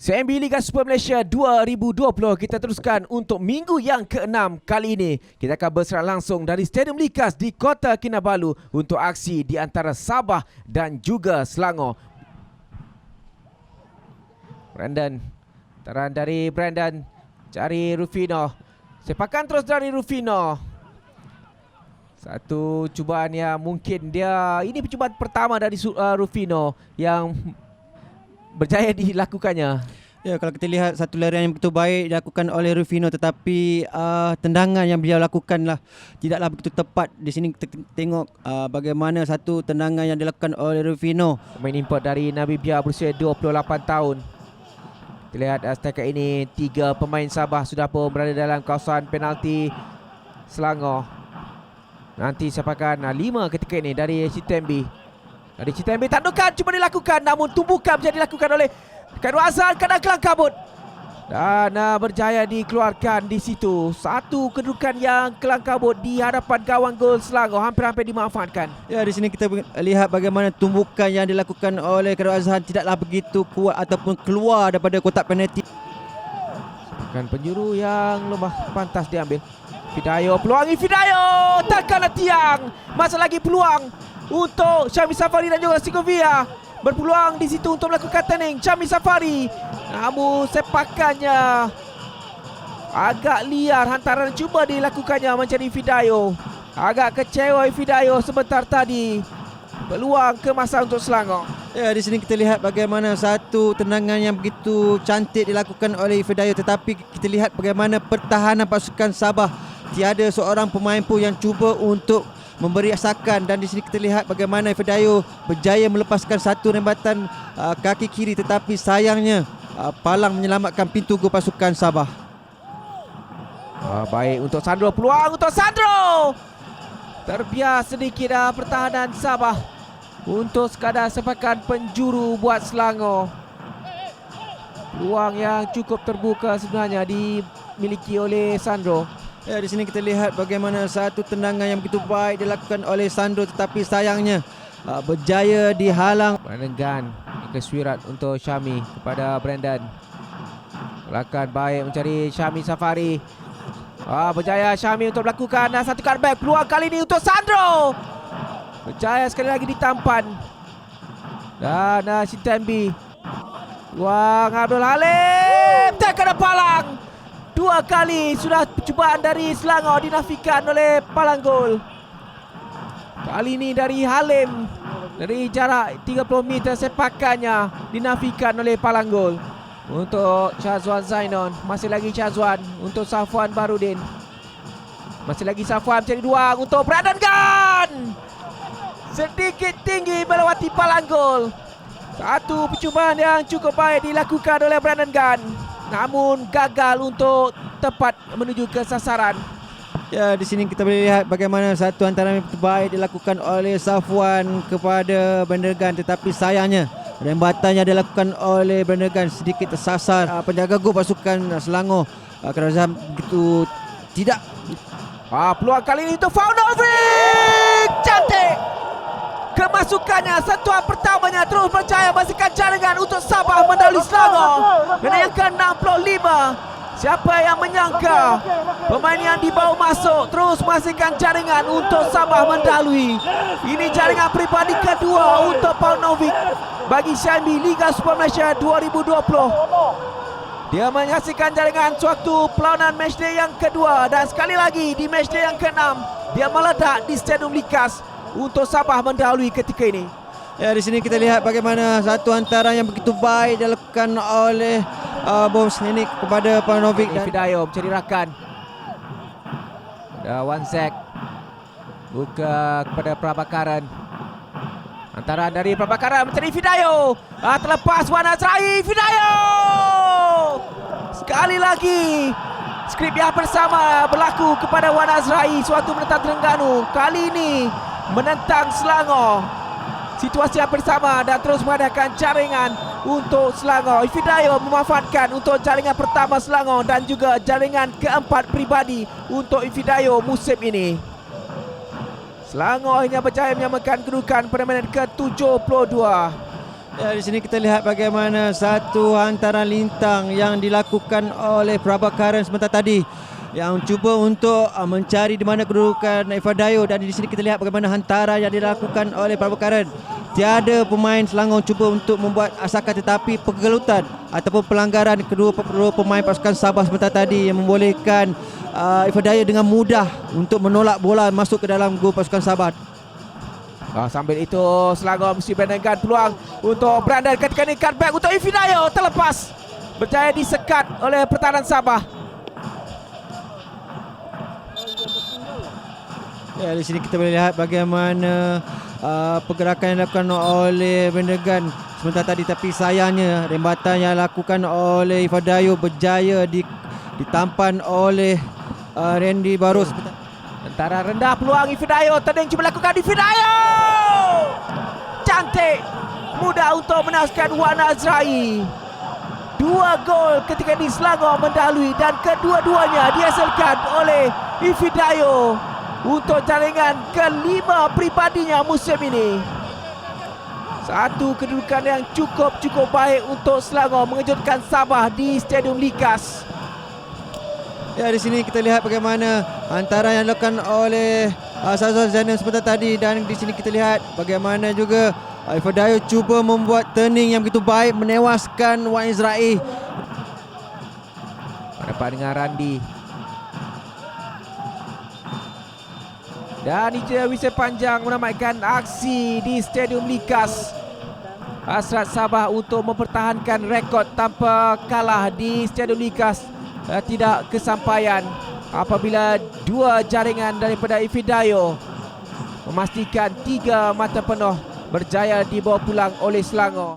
CMB Liga Super Malaysia 2020 kita teruskan untuk minggu yang ke-6 kali ini. Kita akan berserak langsung dari Stadium Likas di Kota Kinabalu untuk aksi di antara Sabah dan juga Selangor. Brandon, taran dari Brandon, cari Rufino. Sepakan terus dari Rufino. Satu cubaan yang mungkin ini percubaan pertama dari Rufino yang berjaya dilakukannya. Ya, kalau kita lihat satu larian yang begitu baik dilakukan oleh Rufino, tetapi tendangan yang beliau lakukanlah tidaklah begitu tepat. Di sini kita tengok bagaimana satu tendangan yang dilakukan oleh Rufino. Pemain import dari Namibia berusia 28 tahun. Kita lihat setakat ini 3 pemain Sabah sudah pun berada dalam kawasan penalti Selangor. Nanti siapakan 5 ketika ini dari Chitembi. Dari Chitembi, tandukan cuba dilakukan, namun tumbukan bisa dilakukan oleh Khairul Azhar, kadang kelang kabut. Dan berjaya dikeluarkan di situ. Satu kedudukan yang kelang kabut di hadapan gawang gol Selangor, hampir-hampir dimanfaatkan. Ya, di sini kita lihat bagaimana tumbukan yang dilakukan oleh Khairul Azhar tidaklah begitu kuat ataupun keluar daripada kotak penalti. Sepakan penjuru yang lemah pantas diambil. Fidayo, peluang Fidayo, tekanlah tiang. Masih lagi peluang untuk Syami Safari dan juga Segovia. Berpeluang di situ untuk melakukan turning Syami Safari. Namun sepakannya agak liar, hantaran cuba dilakukannya mencari Fidayo. Agak kecewa Fidayo sebentar tadi. Peluang kemasan untuk Selangor. Ya, di sini kita lihat bagaimana satu tendangan yang begitu cantik dilakukan oleh Fidayo, tetapi kita lihat bagaimana pertahanan pasukan Sabah. Tiada seorang pemain pun yang cuba untuk memberi asakan, dan di sini kita lihat bagaimana Fidayo berjaya melepaskan satu rembatan kaki kiri, tetapi sayangnya palang menyelamatkan pintu gol pasukan Sabah. Baik untuk Sandro, peluang untuk Sandro. Terbiar sedikit pertahanan Sabah untuk sekadar sepakan penjuru buat Selangor. Peluang yang cukup terbuka sebenarnya dimiliki oleh Sandro. Ya, di sini kita lihat bagaimana satu tendangan yang begitu baik dilakukan oleh Sandro, tetapi sayangnya berjaya dihalang. Brandon Gunn, kesuirat untuk Syami kepada Brandon. Lakukan baik mencari Syami Safari. Berjaya Syami untuk melakukan satu cutback. Peluang kali ini untuk Sandro. Berjaya sekali lagi ditampan. Dan Chitembi. Peluang Abdul Halim. Tekan palang. 2 kali sudah percubaan dari Selangor dinafikan oleh palang gol. Kali ini dari Halim, dari jarak 30 meter sepakannya dinafikan oleh palang gol. Untuk Syazwan Zainon, masih lagi Syazwan untuk Safwan Barudin. Masih lagi Safwan mencari ruang untuk Brandon Gunn. Sedikit tinggi melewati palang gol. Satu percubaan yang cukup baik dilakukan oleh Brandon Gunn, namun gagal untuk tepat menuju ke sasaran. Ya, di sini kita boleh lihat bagaimana satu antara yang terbaik dilakukan oleh Safwan kepada Brandon Gunn, tetapi sayangnya rembatannya dilakukan oleh Brandon Gunn sedikit tersasar penjaga gol pasukan Selangor. Kerana begitu tidak. Peluang kali ini untuk Paunovic. Cantik kemasukannya, sentuhan pertamanya terus berjaya membersihkan jaringan untuk Sabah mendahului Selangor. Dan yang ke-65, siapa yang menyangka pemain yang dibawa masuk terus membersihkan jaringan untuk Sabah mendahului. Ini jaringan peribadi kedua untuk Paunovic bagi CMB Liga Super Malaysia 2020. Dia menyaksikan jaringan suatu perlawanan matchday yang kedua, dan sekali lagi di matchday yang ke-6 dia meledak di Stadium Likas untuk Sabah mendahului ketika ini. Ya, di sini kita lihat bagaimana satu antara yang begitu baik dilakukan oleh Bos Henik kepada Paunovic. Fidayo mencari rakan. Ada Wanzek buka kepada Prabakaran. Antara dari Prabakaran mencari Fidayo. Terlepas Wan Azrai. Fidayo sekali lagi. Skrip yang bersama berlaku kepada Wan Azrai, suatu menentang Terengganu. Kali ini menentang Selangor. Situasi yang bersama dan terus mengadakan jaringan untuk Selangor. Fidayo memanfaatkan untuk jaringan pertama Selangor dan juga jaringan keempat pribadi untuk Fidayo musim ini. Selangor hanya berjaya menyamakan kedudukan pada minit ke-72. Ya, di sini kita lihat bagaimana satu hantaran lintang yang dilakukan oleh Prabhakaran sebentar tadi yang cuba untuk mencari di mana kedudukan Ifadayo, dan di sini kita lihat bagaimana hantaran yang dilakukan oleh Prabhakaran. Tiada pemain Selangor cuba untuk membuat asakan, tetapi pergelutan ataupun pelanggaran kedua pemain pasukan Sabah sebentar tadi yang membolehkan Ifadayo dengan mudah untuk menolak bola masuk ke dalam gol pasukan Sabah. Sambil itu Selangor mesti menangkan peluang untuk Brandon ketika ini cutback untuk Ifadayo terlepas, berjaya disekat oleh pertahanan Sabah. Ya, di sini kita boleh lihat bagaimana pergerakan yang dilakukan oleh Brandon sebentar tadi, tapi sayangnya rembatan yang dilakukan oleh Ifadayo berjaya ditampan oleh Randy Barros. Antara rendah peluang Ifadayo, tadi yang cuba lakukan Ifadayo. Cantik, mudah untuk menaskan Wan Azrai. 2 gol ketika ini Selangor mendahului, dan kedua-duanya dihasilkan oleh Ifadayo untuk jaringan kelima pribadinya musim ini. Satu kedudukan yang cukup baik untuk Selangor mengejutkan Sabah di Stadium Likas. Ya, di sini kita lihat bagaimana antara yang dilakukan oleh Sazal Zainal sebentar tadi, dan di sini kita lihat bagaimana juga Ifadayo cuba membuat turning yang begitu baik menewaskan Wan Azrai. Berdepan dengan Randi. Dan Ijaya Wisel Panjang menamaikan aksi di Stadium Likas. Hasrat Sabah untuk mempertahankan rekod tanpa kalah di Stadium Likas tidak kesampaian apabila 2 jaringan daripada Ifadayo memastikan 3 mata penuh berjaya dibawa pulang oleh Selangor.